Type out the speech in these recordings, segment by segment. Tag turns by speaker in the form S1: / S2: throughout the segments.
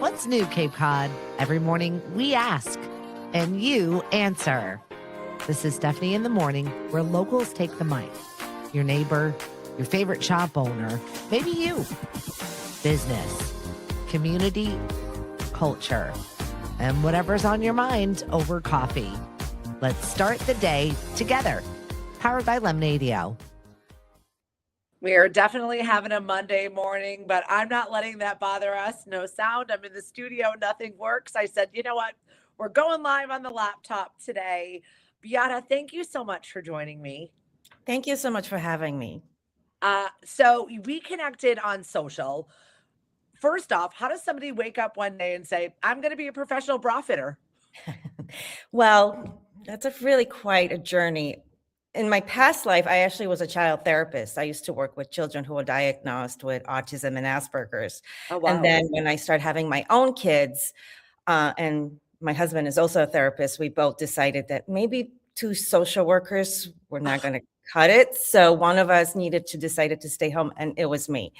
S1: What's new, Cape Cod? Every morning we ask, and you answer. This is Stephanie in the Morning, where locals take the mic. Your neighbor, your favorite shop owner, maybe you. Business, community, culture, and whatever's on your mind over coffee. Let's start the day together. Powered by Lemonadio.
S2: We are definitely having a Monday morning, but I'm not letting that bother us. No sound. I'm in the studio. Nothing works. I said, you know what? We're going live on the laptop today. Beata, thank you so much for joining me.
S3: Thank you so much for having me.
S2: So we connected on social. First off, how does somebody wake up one day and say, I'm going to be a professional bra fitter?
S3: Well, that's really quite a journey. In my past life, I actually was a child therapist. I used to work with children who were diagnosed with autism and Asperger's.
S2: Oh, wow.
S3: And then when I started having my own kids, and my husband is also a therapist, we both decided that maybe two social workers were not going to cut it. So one of us decided to stay home, and it was me,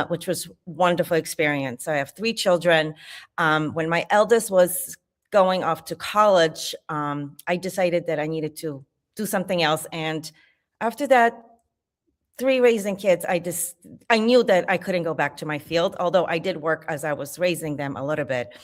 S3: which was wonderful experience. So I have 3 children. When my eldest was going off to college, I decided that I needed to do something else. And after that, 3 raising kids, I knew that I couldn't go back to my field, although I did work as I was raising them a little bit.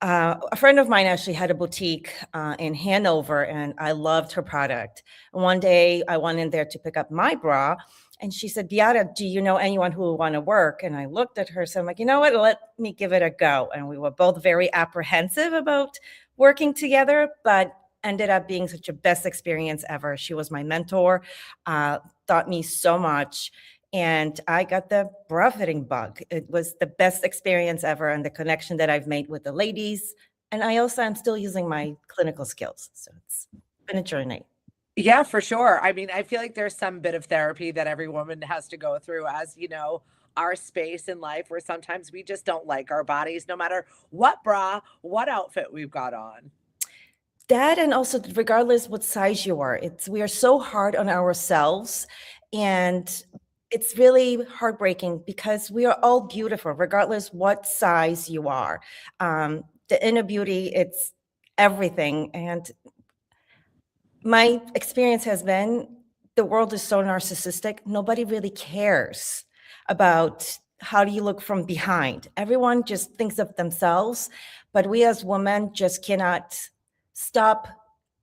S3: A friend of mine actually had a boutique in Hanover, and I loved her product. One day I went in there to pick up my bra, and she said, Beata, do you know anyone who would want to work? And I looked at her, so I'm like, you know what, let me give it a go. And we were both very apprehensive about working together, but ended up being such a best experience ever. She was my mentor, taught me so much. And I got the bra fitting bug. It was the best experience ever, and the connection that I've made with the ladies. And I also am still using my clinical skills. So it's been a journey.
S2: Yeah, for sure. I mean, I feel like there's some bit of therapy that every woman has to go through, as you know, our space in life where sometimes we just don't like our bodies, no matter what bra, what outfit we've got on.
S3: That, and also regardless what size you are, we are so hard on ourselves, and it's really heartbreaking because we are all beautiful, regardless what size you are. The inner beauty, it's everything. And my experience has been the world is so narcissistic. Nobody really cares about how do you look from behind. Everyone just thinks of themselves, but we as women just cannot stop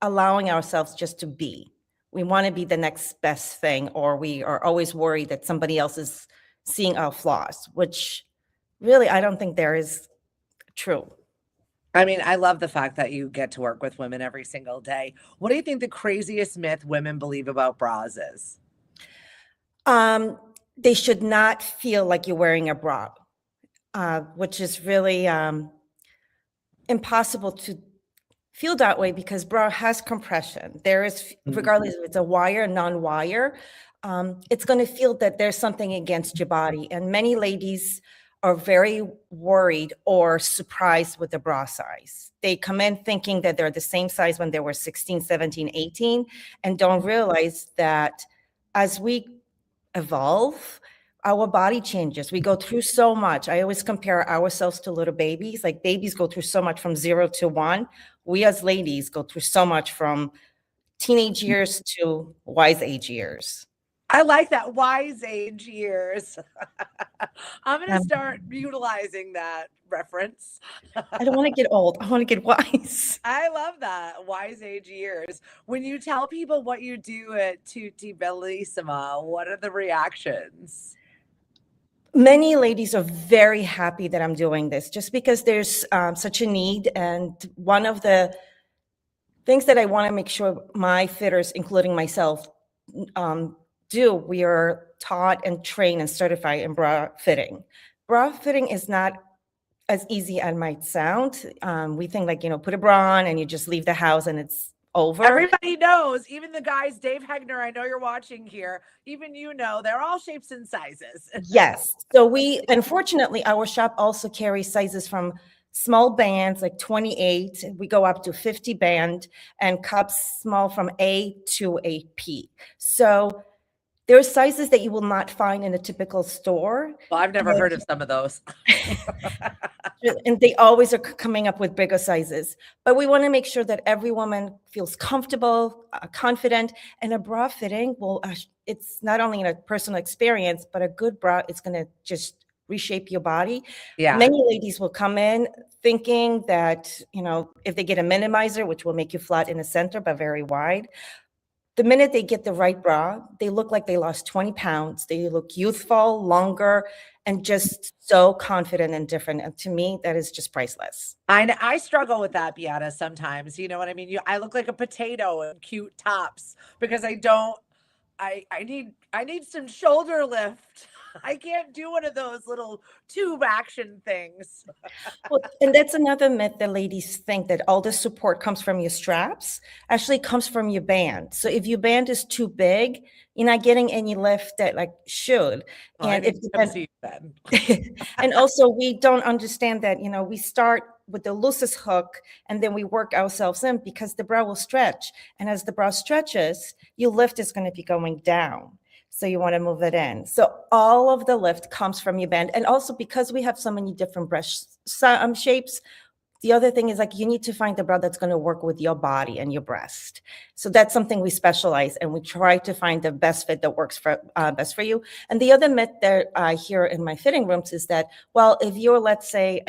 S3: allowing ourselves just to be. We want to be the next best thing, or we are always worried that somebody else is seeing our flaws, which really I don't think there is true.
S2: I mean, I love the fact that you get to work with women every single day. What do you think the craziest myth women believe about bras is?
S3: They should not feel like you're wearing a bra, which is really impossible to feel that way because bra has compression. There is, regardless if it's a wire, non-wire, it's going to feel that there's something against your body. And many ladies are very worried or surprised with the bra size. They come in thinking that they're the same size when they were 16, 17, 18, and don't realize that as we evolve, our body changes. We go through so much. I always compare ourselves to little babies. Like babies go through so much from 0 to 1. We as ladies go through so much from teenage years to wise age years.
S2: I like that, wise age years. I'm going to start utilizing that reference.
S3: I don't want to get old. I want to get wise.
S2: I love that, wise age years. When you tell people what you do at Tutti Bellisima, what are the reactions?
S3: Many ladies are very happy that I'm doing this just because there's such a need. And one of the things that I want to make sure my fitters, including myself, do, we are taught and trained and certified in bra fitting. Bra fitting is not as easy as it might sound. We think like, put a bra on and you just leave the house and it's over.
S2: Everybody knows, even the guys, Dave Hegner, I know you're watching here, even they're all shapes and sizes.
S3: Yes. So unfortunately, our shop also carries sizes from small bands like 28, we go up to 50 band, and cups small from A to 8P. So There are sizes that you will not find in a typical store.
S2: Well, I've never heard of some of those.
S3: And they always are coming up with bigger sizes. But we want to make sure that every woman feels comfortable, confident, and a bra fitting will, it's not only a personal experience, but a good bra is going to just reshape your body.
S2: Yeah.
S3: Many ladies will come in thinking that, if they get a minimizer, which will make you flat in the center, but very wide, the minute they get the right bra, they look like they lost 20 pounds. They look youthful, longer, and just so confident and different. And to me, that is just priceless.
S2: I struggle with that, Beata, sometimes. You know what I mean? I look like a potato in cute tops because I need some shoulder lift. I can't do one of those little tube action things.
S3: Well, and that's another myth that ladies think, that all the support comes from your straps. Actually comes from your band. So if your band is too big, you're not getting any lift that should.
S2: Well,
S3: And
S2: I need to come see you then.
S3: And also we don't understand that, we start with the loosest hook and then we work ourselves in, because the bra will stretch. And as the bra stretches, your lift is going to be going down. So you want to move it in. So all of the lift comes from your band. And also because we have so many different breast shapes, the other thing is you need to find the bra that's going to work with your body and your breast. So that's something we specialize, and we try to find the best fit that works for best for you. And the other myth that I hear in my fitting rooms is that, well, if you're, let's say,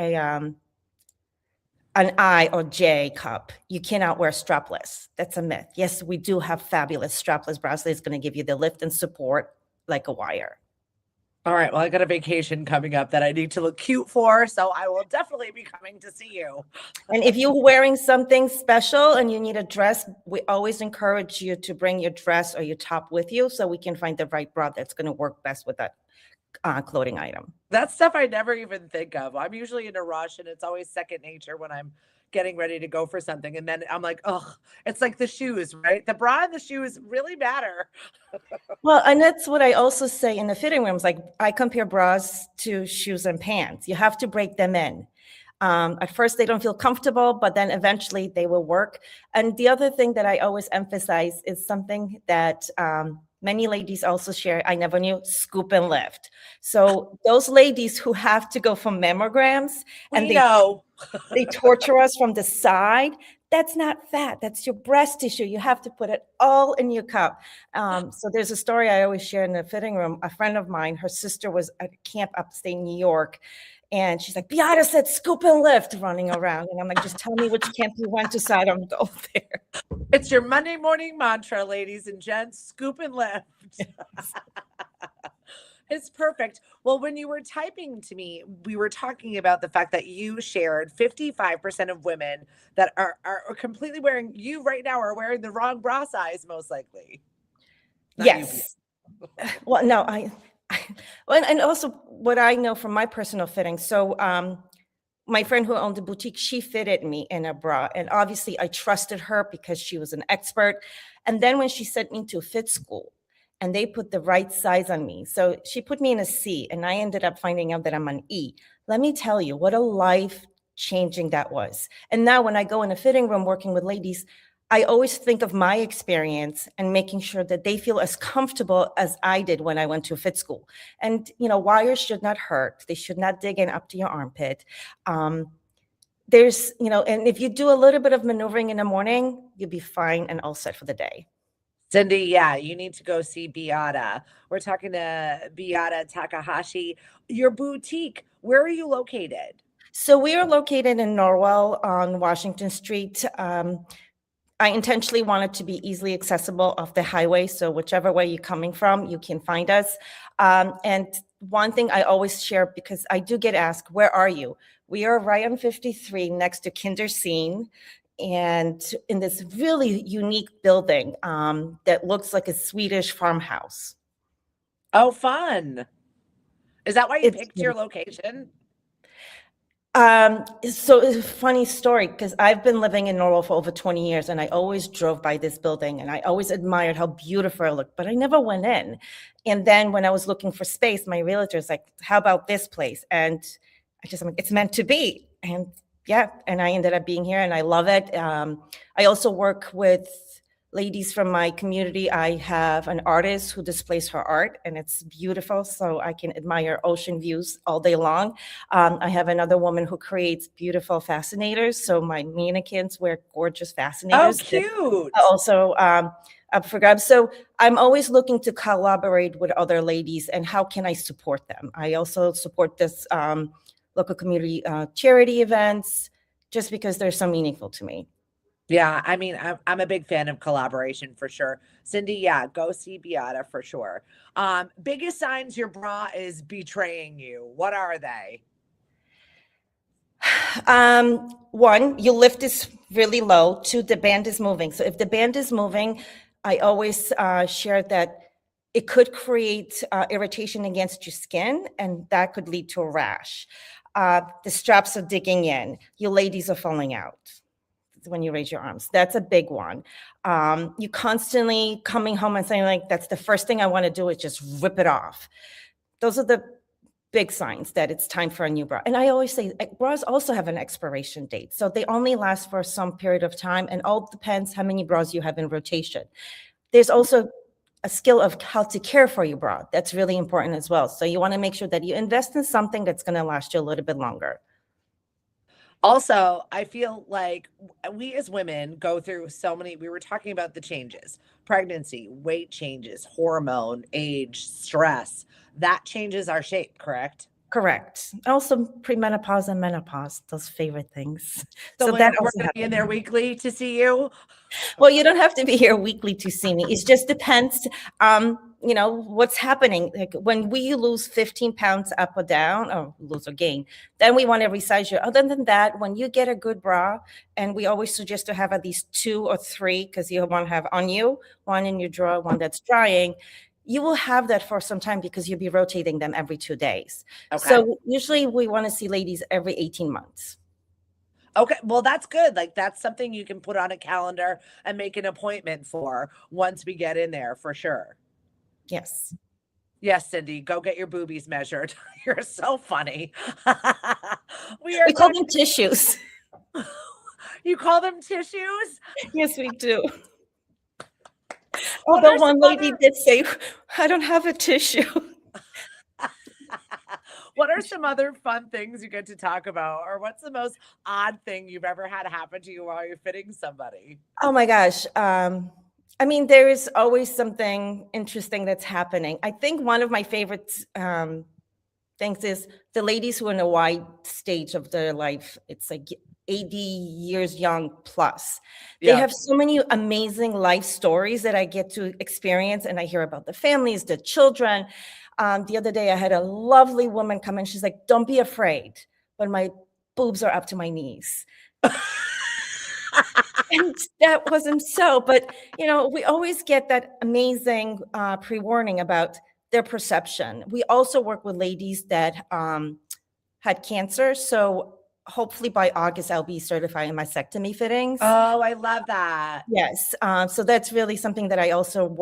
S3: an I or J cup, you cannot wear strapless. That's a myth. Yes, we do have fabulous strapless bras that's going to give you the lift and support like a wire.
S2: All right. Well, I got a vacation coming up that I need to look cute for, so I will definitely be coming to see you.
S3: And if you're wearing something special and you need a dress, we always encourage you to bring your dress or your top with you so we can find the right bra that's going to work best with that clothing item.
S2: That's stuff I never even think of. I'm usually in a rush, and it's always second nature when I'm getting ready to go for something. And then I'm like, oh, it's like the shoes, right? The bra and the shoes really matter.
S3: Well, and that's what I also say in the fitting rooms. I compare bras to shoes and pants. You have to break them in. At first, they don't feel comfortable, but then eventually they will work. And the other thing that I always emphasize is something that many ladies also share, I never knew: scoop and lift. So those ladies who have to go for mammograms and they torture us from the side, that's not fat. That's your breast tissue. You have to put it all in your cup. So there's a story I always share in the fitting room. A friend of mine, her sister was at camp upstate New York. And she's like, Beata said scoop and lift, running around. And I'm like, just tell me which camp you went to so I don't go there.
S2: It's your Monday morning mantra, ladies and gents: scoop and lift. Yes. It's perfect. Well, when you were typing to me, we were talking about the fact that you shared 55% of women that are completely wearing, you right now are wearing the wrong bra size, most likely.
S3: Not yes. Well, no, and also what I know from my personal fitting. So my friend who owned the boutique, she fitted me in a bra. And obviously I trusted her because she was an expert. And then when she sent me to a fit school, and they put the right size on me. So she put me in a C, and I ended up finding out that I'm an E. Let me tell you what a life-changing that was. And now when I go in a fitting room working with ladies, I always think of my experience and making sure that they feel as comfortable as I did when I went to a fit school. And, wires should not hurt. They should not dig in up to your armpit. There's, and if you do a little bit of maneuvering in the morning, you'll be fine and all set for the day.
S2: Cindy, yeah, you need to go see Beata. We're talking to Beata Takahashi. Your boutique, where are you located?
S3: So we are located in Norwell on Washington Street. I intentionally want it to be easily accessible off the highway. So whichever way you're coming from, you can find us. And one thing I always share, because I do get asked, where are you? We are right on 53 next to Kinderscene, and in this really unique building that looks like a Swedish farmhouse.
S2: Oh, fun. Is that why you picked your location?
S3: So it's a funny story, because I've been living in Norwell for over 20 years, and I always drove by this building, and I always admired how beautiful it looked, but I never went in. And then when I was looking for space, my realtor's like, how about this place? And I'm like, it's meant to be. And yeah, and I ended up being here, and I love it. I also work with ladies from my community, I have an artist who displays her art, and it's beautiful, so I can admire ocean views all day long. I have another woman who creates beautiful fascinators, so my mannequins wear gorgeous
S2: Oh,
S3: fascinators that
S2: cute.
S3: are also up for grabs. So I'm always looking to collaborate with other ladies, and how can I support them? I also support this local community charity events, just because they're so meaningful to me.
S2: Yeah, I mean, I'm a big fan of collaboration for sure. Cindy, yeah, go see Beata for sure. Biggest signs your bra is betraying you. What are they?
S3: One, you lift this really low. Two, the band is moving. So if the band is moving, I always share that it could create irritation against your skin, and that could lead to a rash. The straps are digging in. Your ladies are falling out when you raise your arms. That's a big one. You constantly coming home and saying, like, that's the first thing I want to do is just rip it off. Those are the big signs that it's time for a new bra. And I always say bras also have an expiration date. So they only last for some period of time, and all depends how many bras you have in rotation. There's also a skill of how to care for your bra. That's really important as well. So you want to make sure that you invest in something that's going to last you a little bit longer.
S2: Also, I feel like we as women go through so many. We were talking about the changes: pregnancy, weight changes, hormone, age, stress. That changes our shape, correct?
S3: Correct. Also premenopause and menopause, those favorite things.
S2: So
S3: So that
S2: we're
S3: also
S2: going to be in
S3: happens.
S2: there weekly to see you.
S3: Well, you don't have to be here weekly to see me. It just depends, what's happening. Like when we lose 15 pounds up or down, or lose or gain, then we want to resize you. Other than that, when you get a good bra, and we always suggest to have at least 2 or 3, because you want to have on you, one in your drawer, one that's drying. You will have that for some time because you'll be rotating them every 2 days.
S2: Okay.
S3: So usually we want to see ladies every 18 months.
S2: Okay, well, that's good. Like, that's something you can put on a calendar and make an appointment for once we get in there for sure.
S3: Yes.
S2: Yes, Cindy, go get your boobies measured. You're so funny. We are
S3: We call
S2: talking,
S3: them tissues.
S2: you call them tissues?
S3: Yes, we do.
S2: What
S3: Although
S2: are some
S3: one lady
S2: other
S3: did say, I don't have a tissue.
S2: what are some other fun things you get to talk about? Or what's the most odd thing you've ever had happen to you while you're fitting somebody?
S3: Oh my gosh. There is always something interesting that's happening. I think one of my favorite things is the ladies who are in a wide stage of their life. It's like 80 years young plus. They
S2: Yeah.
S3: have so many amazing life stories that I get to experience, and I hear about the families, the children. The other day, I had a lovely woman come in. She's like, "Don't be afraid, but my boobs are up to my knees." And that wasn't so, but we always get that amazing pre-warning about their perception. We also work with ladies that had cancer, so hopefully by August I'll be certified in mastectomy fittings.
S2: Oh, I love that.
S3: Yes, so that's really something that I also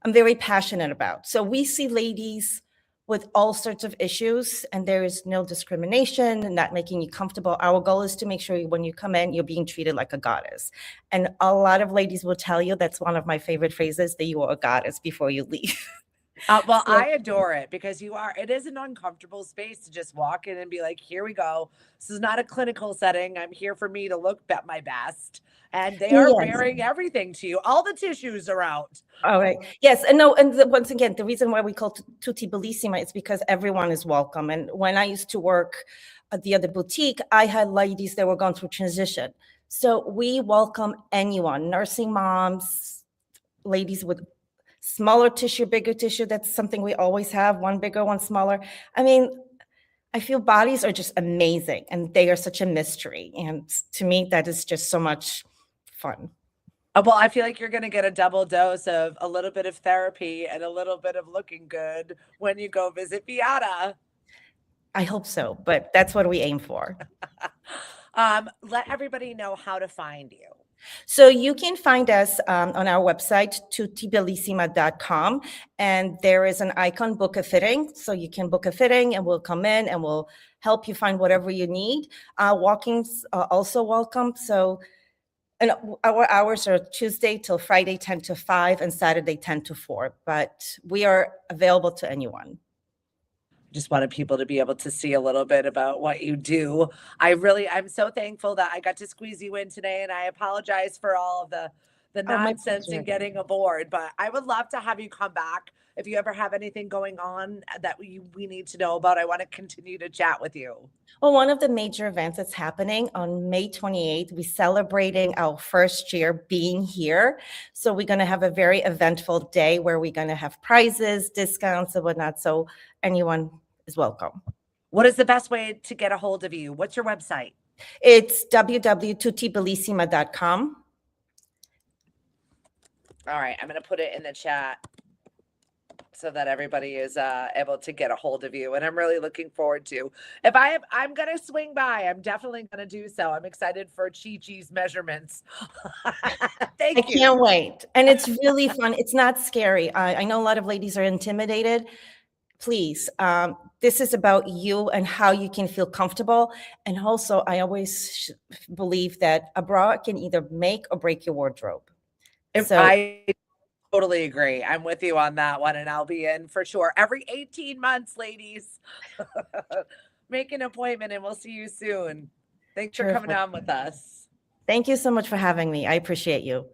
S3: I'm very passionate about. So we see ladies with all sorts of issues, and there is no discrimination and not making you comfortable. Our goal is to make sure when you come in, you're being treated like a goddess. And a lot of ladies will tell you that's one of my favorite phrases, that you are a goddess before you leave.
S2: Well,
S3: So,
S2: I adore it because it is an uncomfortable space to just walk in and be like, here we go. This is not a clinical setting. I'm here for me to look at my best. And they are
S3: yes.
S2: bearing everything to you. All the tissues are out.
S3: All right. Yes. And no, and once again, the reason why we call Tutti Bellisima is because everyone is welcome. And when I used to work at the other boutique, I had ladies that were going through transition. So we welcome anyone, nursing moms, ladies with smaller tissue, bigger tissue. That's something we always have, one bigger, one smaller. I feel bodies are just amazing, and they are such a mystery. And to me, that is just so much fun.
S2: Well, I feel like you're going to get a double dose of a little bit of therapy and a little bit of looking good when you go visit Beata.
S3: I hope so, but that's what we aim for.
S2: Let everybody know how to find you.
S3: So you can find us on our website, tuttibellissima.com, and there is an icon, book a fitting. So you can book a fitting and we'll come in and we'll help you find whatever you need. Walk-ins are also welcome. So And our hours are Tuesday till Friday, 10 to 5, and Saturday, 10 to 4. But we are available to anyone.
S2: Just wanted people to be able to see a little bit about what you do. I'm so thankful that I got to squeeze you in today, and I apologize for all of the
S3: Oh, my
S2: nonsense
S3: pleasure.
S2: in getting aboard, but I would love to have you come back if you ever have anything going on that we need to know about. I want to continue to chat with you.
S3: Well, one of the major events that's happening on May 28th, we're celebrating our first year being here. So we're going to have a very eventful day where we're going to have prizes, discounts, and whatnot. So anyone is welcome.
S2: What is the best way to get a hold of you? What's your website?
S3: It's www.tuttibellissima.com.
S2: All right, I'm going to put it in the chat so that everybody is able to get a hold of you. And I'm really looking forward to, I'm going to swing by. I'm definitely going to do so. I'm excited for Chi-Chi's measurements. Thank you.
S3: I can't wait. And it's really fun. It's not scary. I know a lot of ladies are intimidated. Please, this is about you and how you can feel comfortable. And also, I always believe that a bra can either make or break your wardrobe. So
S2: I totally agree. I'm with you on that one, and I'll be in for sure every 18 months, ladies. Make an appointment, and we'll see you soon. Thanks for coming on with us.
S3: Thank you so much for having me. I appreciate you.